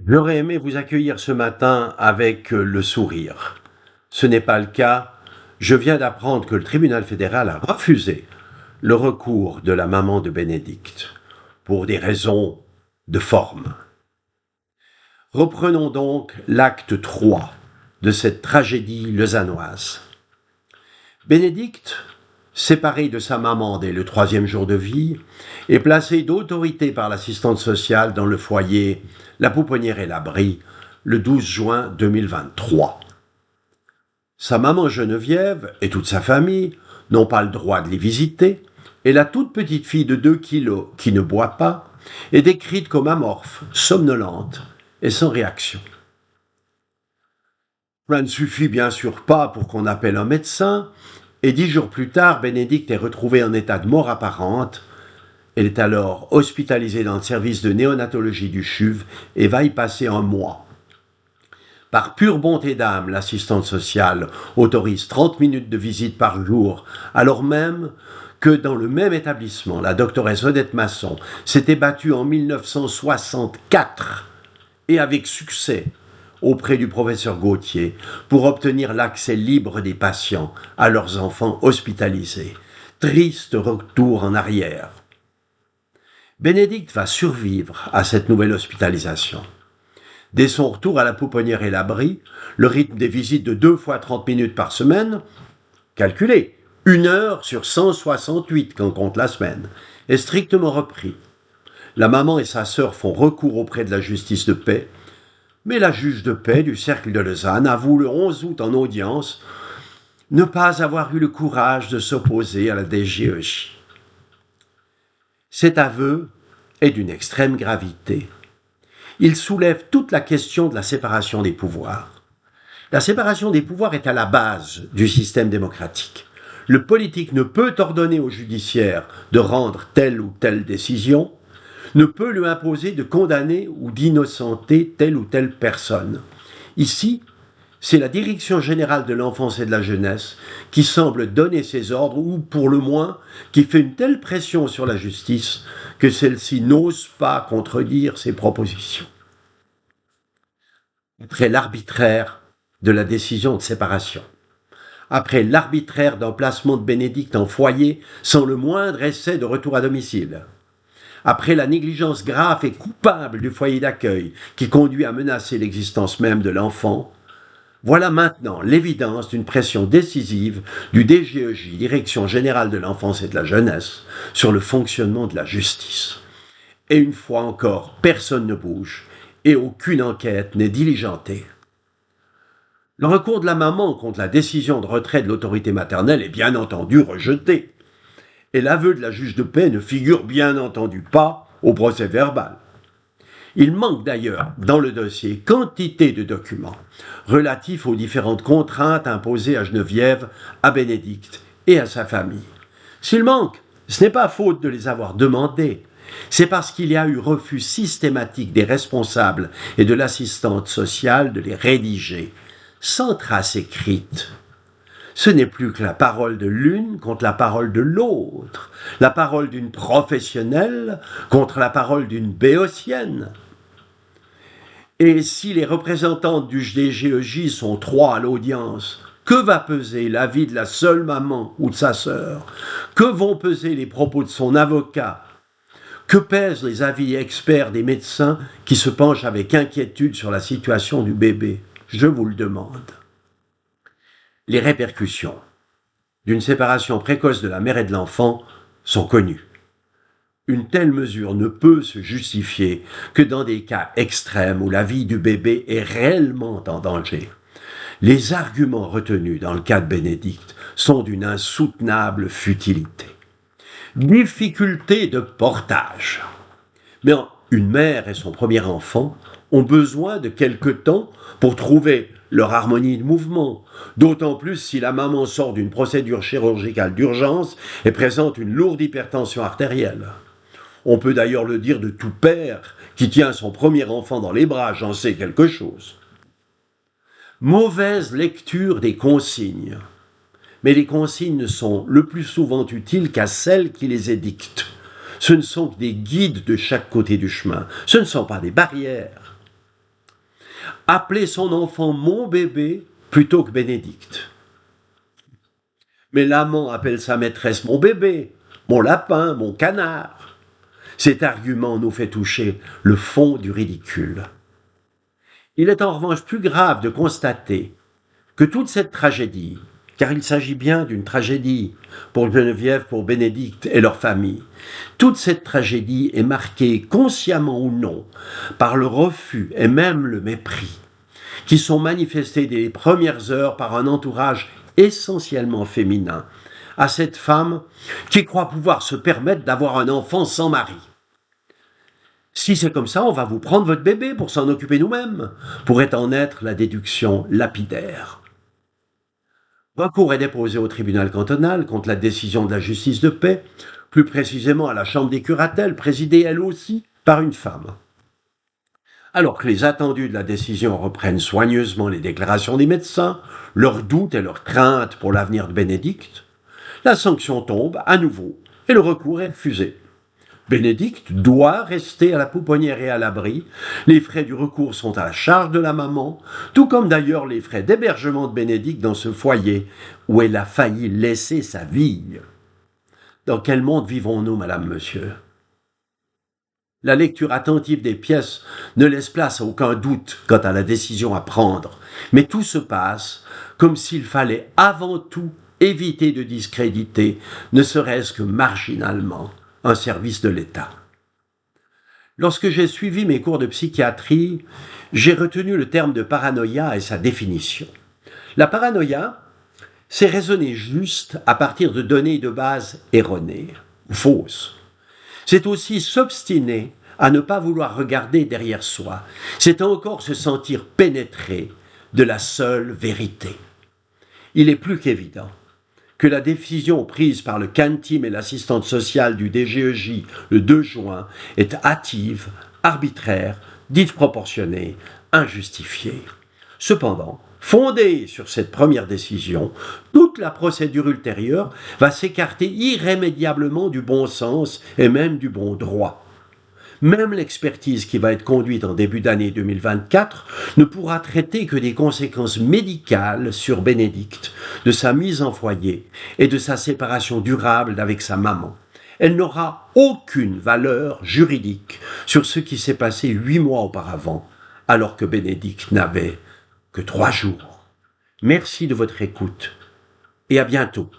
J'aurais aimé vous accueillir ce matin avec le sourire. Ce n'est pas le cas. Je viens d'apprendre que le tribunal fédéral a refusé le recours de la maman de Bénédicte pour des raisons de forme. Reprenons donc l'acte 3 de cette tragédie lausannoise. Bénédicte, séparée de sa maman dès le 3e jour de vie, est placée d'autorité par l'assistante sociale dans le foyer La Pouponnière et l'Abri le 12 juin 2023. Sa maman Geneviève et toute sa famille n'ont pas le droit de les visiter, et la toute petite fille de 2 kilos qui ne boit pas est décrite comme amorphe, somnolente et sans réaction. Cela ne suffit bien sûr pas pour qu'on appelle un médecin, et 10 jours plus tard, Bénédicte est retrouvée en état de mort apparente. Elle est alors hospitalisée dans le service de néonatologie du CHUV et va y passer un mois. Par pure bonté d'âme, l'assistante sociale autorise 30 minutes de visite par jour, alors même que dans le même établissement, la doctoresse Odette Masson s'était battue en 1964, et avec succès, auprès du professeur Gauthier, pour obtenir l'accès libre des patients à leurs enfants hospitalisés. Triste retour en arrière. Bénédicte va survivre à cette nouvelle hospitalisation. Dès son retour à la Pouponnière et l'Abri, le rythme des visites de 2 fois 30 minutes par semaine, calculé, 1 heure sur 168 quand on compte la semaine, est strictement repris. La maman et sa sœur font recours auprès de la justice de paix, mais la juge de paix du Cercle de Lausanne avoue le 11 août en audience ne pas avoir eu le courage de s'opposer à la DGEJ. Cet aveu est d'une extrême gravité. Il soulève toute la question de la séparation des pouvoirs. La séparation des pouvoirs est à la base du système démocratique. Le politique ne peut ordonner au judiciaire de rendre telle ou telle décision, ne peut lui imposer de condamner ou d'innocenter telle ou telle personne. Ici, c'est la Direction générale de l'enfance et de la jeunesse qui semble donner ses ordres, ou pour le moins, qui fait une telle pression sur la justice que celle-ci n'ose pas contredire ses propositions. Après l'arbitraire de la décision de séparation, après l'arbitraire d'un placement de Bénédicte en foyer sans le moindre essai de retour à domicile, après la négligence grave et coupable du foyer d'accueil qui conduit à menacer l'existence même de l'enfant, voilà maintenant l'évidence d'une pression décisive du DGEJ, Direction générale de l'enfance et de la jeunesse, sur le fonctionnement de la justice. Et une fois encore, personne ne bouge et aucune enquête n'est diligentée. Le recours de la maman contre la décision de retrait de l'autorité maternelle est bien entendu rejeté. Et l'aveu de la juge de paix ne figure bien entendu pas au procès verbal. Il manque d'ailleurs dans le dossier quantité de documents relatifs aux différentes contraintes imposées à Geneviève, à Bénédicte et à sa famille. S'il manque, ce n'est pas faute de les avoir demandés, c'est parce qu'il y a eu refus systématique des responsables et de l'assistante sociale de les rédiger, sans trace écrite. Ce n'est plus que la parole de l'une contre la parole de l'autre, la parole d'une professionnelle contre la parole d'une béotienne. Et si les représentantes du DGEJ sont 3 à l'audience, que va peser l'avis de la seule maman ou de sa sœur? Que vont peser les propos de son avocat? Que pèsent les avis experts des médecins qui se penchent avec inquiétude sur la situation du bébé? Je vous le demande. Les répercussions d'une séparation précoce de la mère et de l'enfant sont connues. Une telle mesure ne peut se justifier que dans des cas extrêmes où la vie du bébé est réellement en danger. Les arguments retenus dans le cas de Bénédicte sont d'une insoutenable futilité. Difficulté de portage. Mais une mère et son premier enfant ont besoin de quelque temps pour trouver leur harmonie de mouvement, d'autant plus si la maman sort d'une procédure chirurgicale d'urgence et présente une lourde hypertension artérielle. On peut d'ailleurs le dire de tout père qui tient son premier enfant dans les bras, j'en sais quelque chose. Mauvaise lecture des consignes. Mais les consignes ne sont le plus souvent utiles qu'à celles qui les édictent. Ce ne sont que des guides de chaque côté du chemin, ce ne sont pas des barrières. appeler son enfant mon bébé plutôt que Bénédicte. Mais l'amant appelle sa maîtresse mon bébé, mon lapin, mon canard. Cet argument nous fait toucher le fond du ridicule. Il est en revanche plus grave de constater que toute cette tragédie, car il s'agit bien d'une tragédie pour Geneviève, pour Bénédicte et leur famille, toute cette tragédie est marquée, consciemment ou non, par le refus et même le mépris, qui sont manifestés dès les premières heures par un entourage essentiellement féminin, à cette femme qui croit pouvoir se permettre d'avoir un enfant sans mari. Si c'est comme ça, on va vous prendre votre bébé pour s'en occuper nous-mêmes, pourrait en être la déduction lapidaire. Recours est déposé au tribunal cantonal contre la décision de la justice de paix, plus précisément à la chambre des curatelles, présidée elle aussi par une femme. Alors que les attendus de la décision reprennent soigneusement les déclarations des médecins, leurs doutes et leurs craintes pour l'avenir de Bénédicte, la sanction tombe à nouveau et le recours est refusé. Bénédicte doit rester à la pouponnière et à l'abri. Les frais du recours sont à la charge de la maman, tout comme d'ailleurs les frais d'hébergement de Bénédicte dans ce foyer où elle a failli laisser sa vie. Dans quel monde vivons-nous, madame, monsieur ? La lecture attentive des pièces ne laisse place à aucun doute quant à la décision à prendre, mais tout se passe comme s'il fallait avant tout éviter de discréditer, ne serait-ce que marginalement, un service de l'État. Lorsque j'ai suivi mes cours de psychiatrie, j'ai retenu le terme de paranoïa et sa définition. La paranoïa, c'est raisonner juste à partir de données de base erronées, ou fausses. C'est aussi s'obstiner à ne pas vouloir regarder derrière soi. C'est encore se sentir pénétré de la seule vérité. Il est plus qu'évident que la décision prise par le CAN-TEAM et l'assistante sociale du DGEJ le 2 juin est hâtive, arbitraire, disproportionnée, injustifiée. Cependant, fondée sur cette première décision, toute la procédure ultérieure va s'écarter irrémédiablement du bon sens et même du bon droit. Même l'expertise qui va être conduite en début d'année 2024 ne pourra traiter que des conséquences médicales sur Bénédicte, de sa mise en foyer et de sa séparation durable d'avec sa maman. Elle n'aura aucune valeur juridique sur ce qui s'est passé 8 mois auparavant, alors que Bénédicte n'avait que 3 jours. Merci de votre écoute et à bientôt.